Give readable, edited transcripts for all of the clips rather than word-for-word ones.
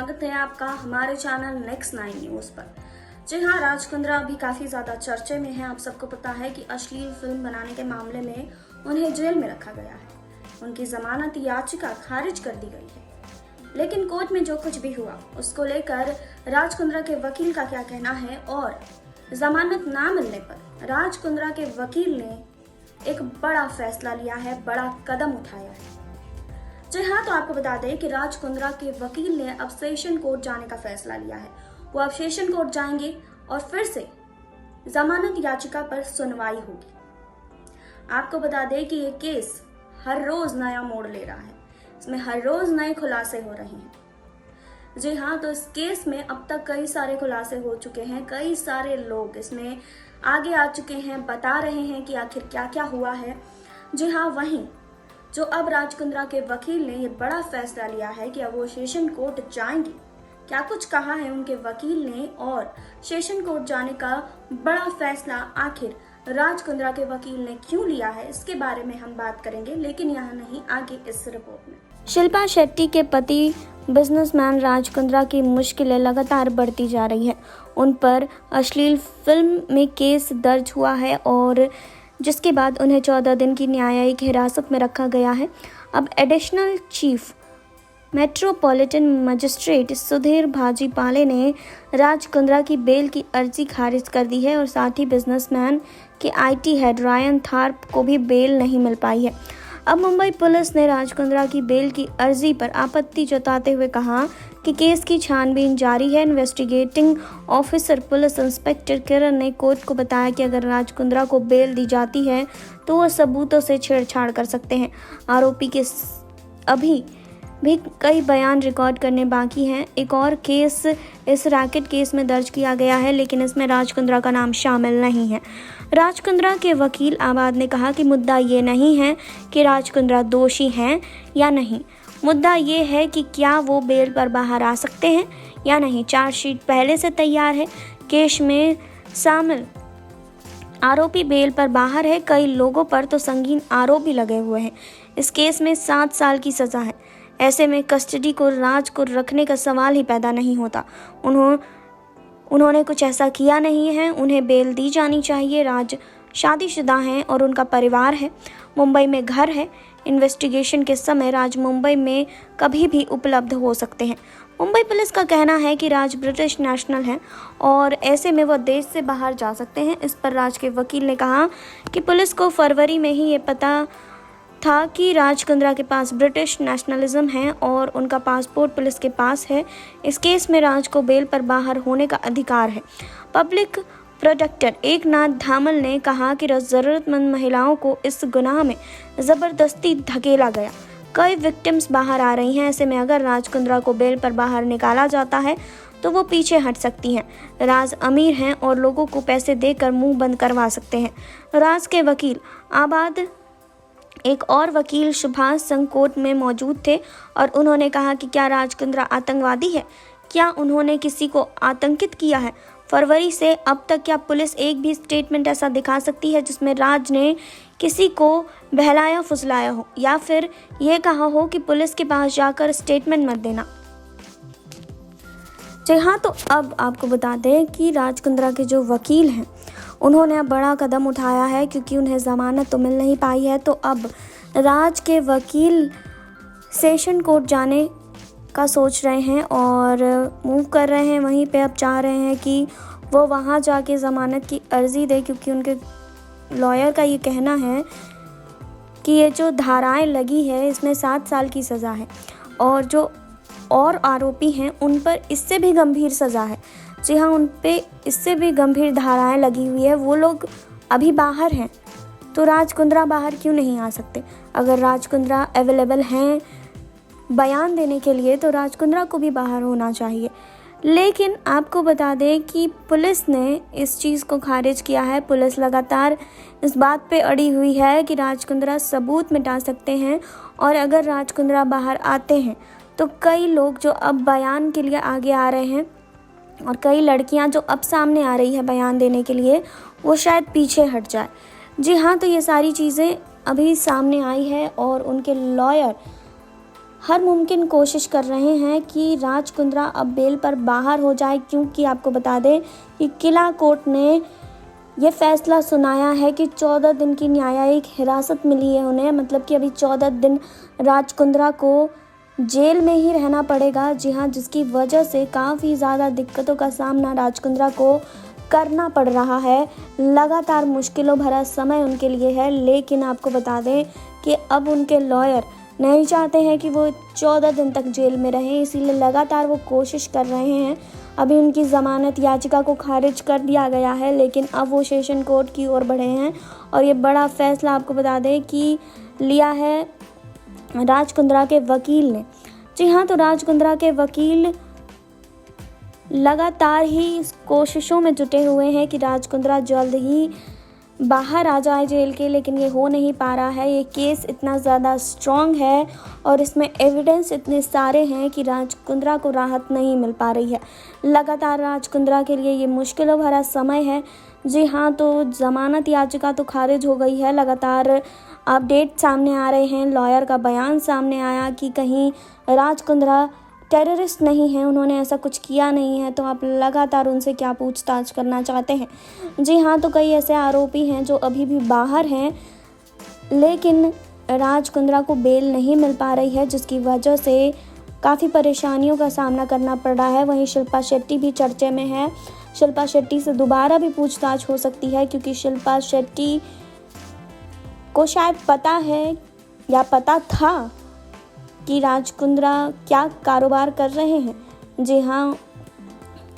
स्वागत है आपका हमारे चैनल नेक्स्ट 9 न्यूज़ पर। जी हाँ, राज कुंद्रा अभी काफ़ी ज़्यादा चर्चे में है। आप सबको पता है कि अश्लील फिल्म बनाने के मामले में उन्हें जेल में रखा गया है। उनकी जमानत याचिका खारिज कर दी गई है। लेकिन कोर्ट में जो कुछ भी हुआ उसको लेकर राज कुंद्रा के वकील का क्या कहना है और जमानत ना मिलने पर राज कुंद्रा के वकील ने एक बड़ा फैसला लिया है, बड़ा कदम उठाया है। जी हाँ, तो आपको बता दें कि राज कुंद्रा के वकील ने अब सेशन कोर्ट जाने का फैसला लिया है। वो अब सेशन कोर्ट जाएंगे और फिर से जमानत याचिका पर सुनवाई होगी। आपको बता दें कि ये केस हर रोज नया मोड़ ले रहा है। इसमें हर रोज नए खुलासे हो रहे हैं। जी हाँ, तो इस केस में अब तक कई सारे खुलासे हो चुके हैं। कई सारे लोग इसमें आगे आ चुके हैं, बता रहे हैं कि आखिर क्या क्या हुआ है। जी हाँ, वहीं जो अब राज कुंद्रा के वकील ने ये बड़ा फैसला लिया है कि अब वो सेशन कोर्ट जाएंगे। क्या कुछ कहा है उनके वकील ने और सेशन कोर्ट जाने का बड़ा फैसला आखिर राज कुंद्रा के वकील ने क्यों लिया है, इसके बारे में हम बात करेंगे, लेकिन यहाँ नहीं, आगे इस रिपोर्ट में। शिल्पा शेट्टी के पति बिजनेसमैन राज कुंद्रा की मुश्किलें लगातार बढ़ती जा रही है। उन पर अश्लील फिल्म में केस दर्ज हुआ है और जिसके बाद उन्हें 14 दिन की न्यायिक हिरासत में रखा गया है। अब additional chief metropolitan magistrate Sudhir Bhajipale ने राज कुंद्रा की बेल की अर्जी खारिज कर दी है और साथ ही बिजनेसमैन के आईटी हेड रायन थार्प को भी बेल नहीं मिल पाई है। अब मुंबई पुलिस ने राज कुंद्रा की बेल की अर्जी पर आपत्ति जताते हुए कहा कि केस की छानबीन जारी है। इन्वेस्टिगेटिंग ऑफिसर पुलिस इंस्पेक्टर किरण ने कोर्ट को बताया कि अगर राज कुंद्रा को बेल दी जाती है तो वह सबूतों से छेड़छाड़ कर सकते हैं। आरोपी के अभी भी कई बयान रिकॉर्ड करने बाकी हैं। एक और केस इस रैकेट केस में दर्ज किया गया है, लेकिन इसमें राज कुंद्रा का नाम शामिल नहीं है। राज कुंद्रा के वकील आबाद ने कहा कि मुद्दा ये नहीं है कि राज कुंद्रा दोषी हैं या नहीं, मुद्दा ये है कि क्या वो बेल पर बाहर आ सकते हैं या नहीं। चार्जशीट पहले से तैयार है। केस में शामिल आरोपी बेल पर बाहर है। कई लोगों पर तो संगीन आरोप भी लगे हुए हैं। इस केस में 7 साल की सज़ा है। ऐसे में कस्टडी को राज को रखने का सवाल ही पैदा नहीं होता। उन्होंने कुछ ऐसा किया नहीं है, उन्हें बेल दी जानी चाहिए। राज शादीशुदा हैं और उनका परिवार है, मुंबई में घर है। इन्वेस्टिगेशन के समय राज मुंबई में कभी भी उपलब्ध हो सकते हैं। मुंबई पुलिस का कहना है कि राज ब्रिटिश नेशनल हैं और ऐसे में वह देश से बाहर जा सकते हैं। इस पर राज के वकील ने कहा कि पुलिस को फरवरी में ही ये पता था कि राज कुंद्रा के पास ब्रिटिश नेशनलिज्म है और उनका पासपोर्ट पुलिस के पास है। इस केस में राज को बेल पर बाहर होने का अधिकार है। पब्लिक प्रोटेक्टर एकनाथ धामल ने कहा कि ज़रूरतमंद महिलाओं को इस गुनाह में ज़बरदस्ती धकेला गया। कई विक्टिम्स बाहर आ रही हैं। ऐसे में अगर राज कुंद्रा को बेल पर बाहर निकाला जाता है तो वो पीछे हट सकती हैं। राज अमीर हैं और लोगों को पैसे देकर मुंह बंद करवा सकते हैं। राज के वकील आबाद एक और वकील सुभाष संघ कोर्ट में मौजूद थे और उन्होंने कहा कि क्या राज कुंद्रा आतंकवादी है? क्या उन्होंने किसी को आतंकित किया है? फरवरी से अब तक क्या पुलिस एक भी स्टेटमेंट ऐसा दिखा सकती है जिसमें राज ने किसी को बहलाया फुसलाया हो या फिर ये कहा हो कि पुलिस के पास जाकर स्टेटमेंट मत देना? जी हाँ, तो अब आपको बता दें कि राज कुंद्रा के जो वकील हैं उन्होंने अब बड़ा कदम उठाया है, क्योंकि उन्हें ज़मानत तो मिल नहीं पाई है। तो अब राज के वकील सेशन कोर्ट जाने का सोच रहे हैं और मूव कर रहे हैं। वहीं पे अब चाह रहे हैं कि वो वहाँ जाके ज़मानत की अर्ज़ी दे, क्योंकि उनके लॉयर का ये कहना है कि ये जो धाराएं लगी है इसमें 7 साल की सज़ा है और जो और आरोपी हैं उन पर इससे भी गंभीर सज़ा है। जी हाँ, उन पे इससे भी गंभीर धाराएं लगी हुई है। वो लोग अभी बाहर हैं, तो राज कुंद्रा बाहर क्यों नहीं आ सकते? अगर राज कुंद्रा अवेलेबल हैं बयान देने के लिए तो राज कुंद्रा को भी बाहर होना चाहिए। लेकिन आपको बता दें कि पुलिस ने इस चीज़ को खारिज किया है। पुलिस लगातार इस बात पे अड़ी हुई है कि राज कुंद्रा सबूत मिटा सकते हैं और अगर राज कुंद्रा बाहर आते हैं तो कई लोग जो अब बयान के लिए आगे आ रहे हैं और कई लड़कियां जो अब सामने आ रही है बयान देने के लिए, वो शायद पीछे हट जाए। जी हाँ, तो ये सारी चीज़ें अभी सामने आई है और उनके लॉयर हर मुमकिन कोशिश कर रहे हैं कि राज कुंद्रा अब बेल पर बाहर हो जाए, क्योंकि आपको बता दें कि किला कोर्ट ने ये फैसला सुनाया है कि 14 दिन की न्यायिक हिरासत मिली है उन्हें, मतलब कि अभी 14 दिन राज कुंद्रा को जेल में ही रहना पड़ेगा। जी हाँ, जिसकी वजह से काफ़ी ज़्यादा दिक्कतों का सामना राज कुंद्रा को करना पड़ रहा है। लगातार मुश्किलों भरा समय उनके लिए है, लेकिन आपको बता दें कि अब उनके लॉयर नहीं चाहते हैं कि वो 14 दिन तक जेल में रहें, इसीलिए लगातार वो कोशिश कर रहे हैं। अभी उनकी ज़मानत याचिका को खारिज कर दिया गया है, लेकिन अब वो सेशन कोर्ट की ओर बढ़े हैं और ये बड़ा फैसला आपको बता दें कि लिया है राज कुंद्रा के वकील ने। जी हाँ, तो राज कुंद्रा के वकील लगातार ही इस कोशिशों में जुटे हुए हैं कि राज कुंद्रा जल्द ही बाहर आ जाए जेल के, लेकिन ये हो नहीं पा रहा है। ये केस इतना ज़्यादा स्ट्रॉन्ग है और इसमें एविडेंस इतने सारे हैं कि राज कुंद्रा को राहत नहीं मिल पा रही है। लगातार राज कुंद्रा के लिए ये मुश्किलों भरा समय है। जी हाँ, तो ज़मानत याचिका तो खारिज हो गई है। लगातार अपडेट सामने आ रहे हैं, लॉयर का बयान सामने आया कि कहीं राज कुंद्रा टेररिस्ट नहीं है, उन्होंने ऐसा कुछ किया नहीं है, तो आप लगातार उनसे क्या पूछताछ करना चाहते हैं। जी हाँ, तो कई ऐसे आरोपी हैं जो अभी भी बाहर हैं, लेकिन राज कुंद्रा को बेल नहीं मिल पा रही है, जिसकी वजह से काफ़ी परेशानियों का सामना करना पड़ रहा है। वहीं शिल्पा शेट्टी भी चर्चे में है। शिल्पा शेट्टी से दोबारा भी पूछताछ हो सकती है, क्योंकि शिल्पा शेट्टी को शायद पता है या पता था कि राज कुंद्रा क्या कारोबार कर रहे हैं। जी हाँ,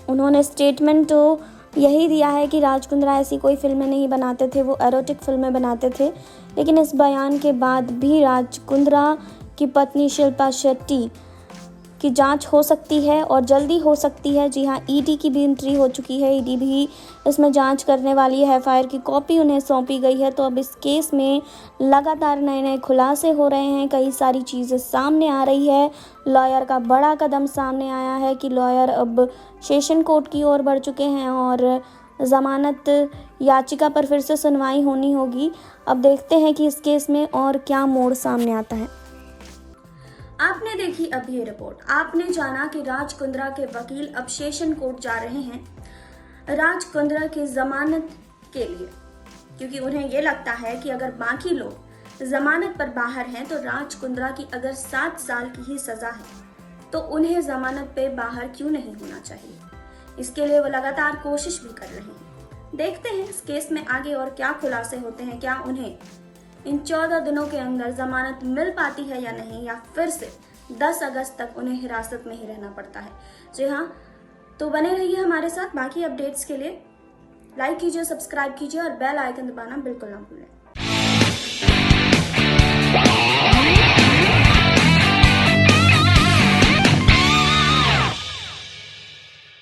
उन्होंने स्टेटमेंट तो यही दिया है कि राज कुंद्रा ऐसी कोई फिल्में नहीं बनाते थे, वो एरोटिक फिल्में बनाते थे। लेकिन इस बयान के बाद भी राज कुंद्रा की पत्नी शिल्पा शेट्टी की जांच हो सकती है और जल्दी हो सकती है। जी हाँ, ईडी की भी एंट्री हो चुकी है, ईडी भी इसमें जांच करने वाली है। एफआईआर की कॉपी उन्हें सौंपी गई है। तो अब इस केस में लगातार नए नए खुलासे हो रहे हैं, कई सारी चीज़ें सामने आ रही है। लॉयर का बड़ा कदम सामने आया है कि लॉयर अब सेशन कोर्ट की ओर बढ़ चुके हैं और ज़मानत याचिका पर फिर से सुनवाई होनी होगी। अब देखते हैं कि इस केस में और क्या मोड़ सामने आता है। आपने देखी अब ये रिपोर्ट, आपने जाना कि राज कुंद्रा के वकील अब सेशन कोर्ट जा रहे हैं राज कुंद्रा की जमानत के लिए, क्योंकि उन्हें ये लगता है कि अगर बाकी लोग जमानत पर बाहर हैं तो राज कुंद्रा की अगर 7 साल की ही सजा है तो उन्हें जमानत पे बाहर क्यों नहीं होना चाहिए। इसके लिए वो लगातार कोशिश भी कर रहे हैं। देखते हैं इस केस में आगे और क्या खुलासे होते हैं, क्या उन्हें इन 14 दिनों के अंदर जमानत मिल पाती है या नहीं, या फिर से 10 अगस्त तक उन्हें हिरासत में ही रहना पड़ता है। जी हाँ, तो बने रहिए हमारे साथ। बाकी अपडेट्स के लिए लाइक कीजिए, सब्सक्राइब कीजिए और बेल आइकन दबाना बिल्कुल ना भूलें।